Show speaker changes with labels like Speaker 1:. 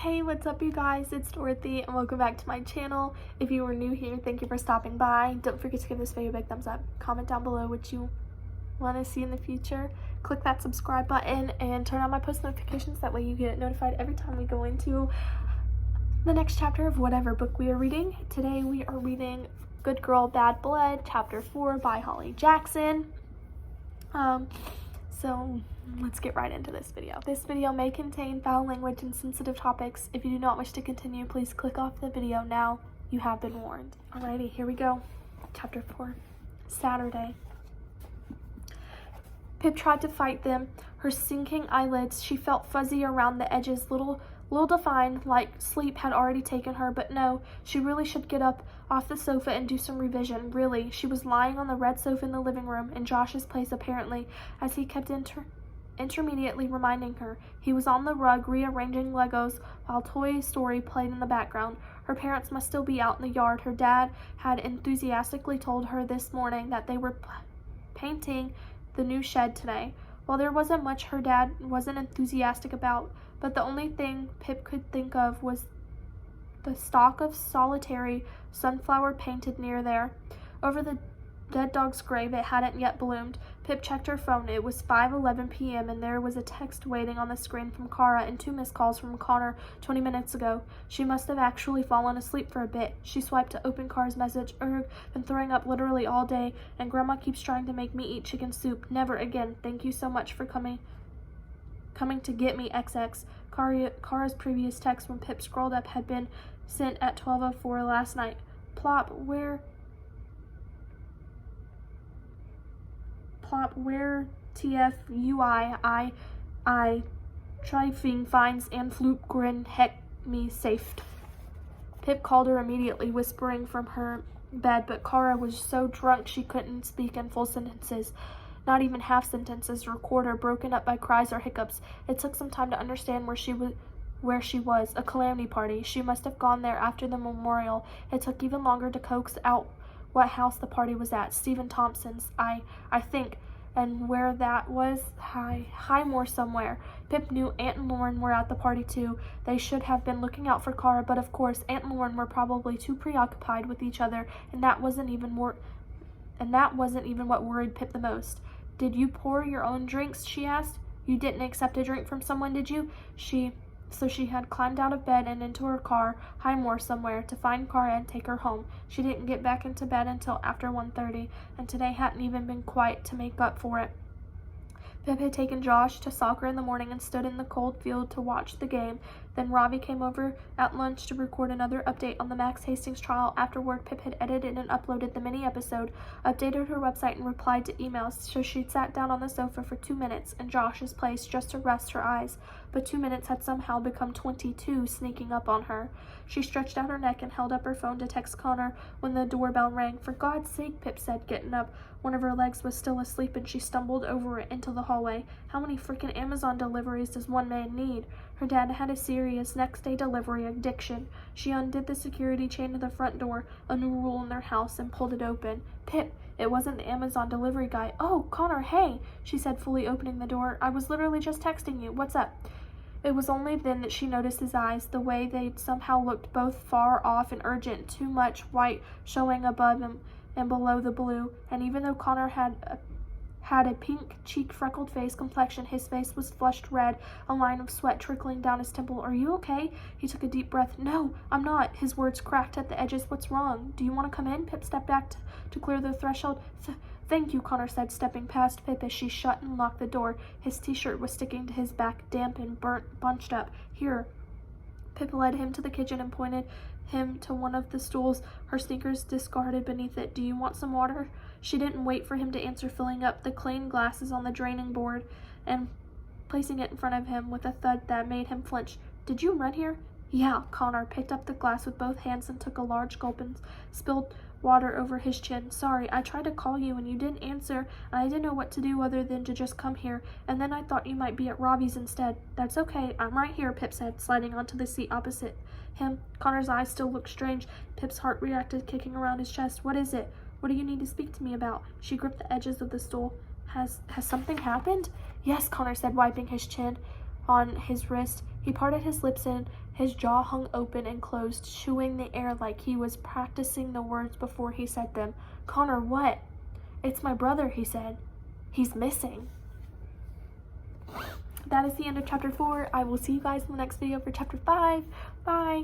Speaker 1: Hey, what's up you guys? It's Dorothy and welcome back to my channel. If you are new here, thank you for stopping by. Don't forget to give this video a big thumbs up. Comment down below what you want to see in the future. Click that subscribe button and turn on my post notifications. That way you get notified every time we go into the next chapter of whatever book we are reading. Today we are reading Good Girl, Bad Blood, Chapter 4 by Holly Jackson. So let's get right into this video. This video may contain foul language and sensitive topics. If you do not wish to continue, please click off the video now. You have been warned. Alrighty, here we go. Chapter 4. Saturday. Pip tried to fight them. Her sinking eyelids, she felt fuzzy around the edges, little defined, like sleep had already taken her, but no, she really should get up off the sofa and do some revision. Really, she was lying on the red sofa in the living room, in Josh's place apparently, as he kept intermediately reminding her. He was on the rug rearranging Legos while Toy Story played in the background. Her parents must still be out in the yard. Her dad had enthusiastically told her this morning that they were painting the new shed today. While there wasn't much her dad wasn't enthusiastic about, but the only thing Pip could think of was the stalk of solitary sunflower painted near there. Over the dead dog's grave, it hadn't yet bloomed. Pip checked her phone. It was 5:11 p.m. and there was a text waiting on the screen from Kara and 2 missed calls from Connor 20 minutes ago. She must have actually fallen asleep for a bit. She swiped to open Kara's message. Been throwing up literally all day, and Grandma keeps trying to make me eat chicken soup. Never again. Thank you so much for coming to get me, XX. Kara's previous text when Pip scrolled up had been sent at 12:04 last night. Plop, where TFUI I Trifing finds and Floop grin heck me saved. Pip called her immediately, whispering from her bed, but Kara was so drunk she couldn't speak in full sentences. Not even half sentences, recorder broken up by cries or hiccups. It took some time to understand where she was. A calamity party. She must have gone there after the memorial. It took even longer to coax out what house the party was at. Stephen Thompson's, I think. And where that was, Highmore somewhere. Pip knew Aunt and Lauren were at the party too. They should have been looking out for Kara, but of course Aunt and Lauren were probably too preoccupied with each other, and that wasn't even what worried Pip the most. Did you pour your own drinks? She asked. You didn't accept a drink from someone, did you? So she had climbed out of bed and into her car, Highmore somewhere, to find Kara and take her home. She didn't get back into bed until after 1:30, and today hadn't even been quiet to make up for it. Pip had taken Josh to soccer in the morning and stood in the cold field to watch the game. Then Ravi came over at lunch to record another update on the Max Hastings trial. Afterward, Pip had edited and uploaded the mini episode, updated her website, and replied to emails, so she'd sat down on the sofa for 2 minutes in Josh's place just to rest her eyes. But 2 minutes had somehow become 22, sneaking up on her. She stretched out her neck and held up her phone to text Connor when the doorbell rang. For God's sake, Pip said, getting up. One of her legs was still asleep and she stumbled over it into the hallway. How many freaking Amazon deliveries does one man need? Her dad had a serious next-day delivery addiction. She undid the security chain to the front door, a new rule in their house, and pulled it open. Pip, it wasn't the Amazon delivery guy. Oh, Connor, hey, she said, fully opening the door. I was literally just texting you. What's up? It was only then that she noticed his eyes, the way they'd somehow looked both far off and urgent, too much white showing above him and below the blue. And even though Connor had a pink-cheeked, freckled face complexion, his face was flushed red, a line of sweat trickling down his temple. Are you okay? He took a deep breath. No, I'm not. His words cracked at the edges. What's wrong? Do you want to come in? Pip stepped back to clear the threshold. Thank you, Connor said, stepping past Pip as she shut and locked the door. His t-shirt was sticking to his back, damp and bunched up. Here. Pip led him to the kitchen and pointed him to one of the stools, her sneakers discarded beneath it. Do you want some water? She didn't wait for him to answer, filling up the clean glasses on the draining board and placing it in front of him with a thud that made him flinch. Did you run here? Yeah. Connor picked up the glass with both hands and took a large gulp and spilled water over his chin. Sorry, I tried to call you and you didn't answer, and I didn't know what to do other than to just come here, and then I thought you might be at Robbie's instead. That's okay, I'm right here, Pip said, sliding onto the seat opposite him. Connor's eyes still looked strange. Pip's heart reacted, kicking around his chest. What is it? What do you need to speak to me about? She gripped the edges of the stool. Has something happened? Yes, Connor said, wiping his chin on his wrist. He parted his lips and his jaw hung open and closed, chewing the air like he was practicing the words before he said them. Connor, what? It's my brother, he said. He's missing. That is the end of chapter 4. I will see you guys in the next video for chapter 5. Bye.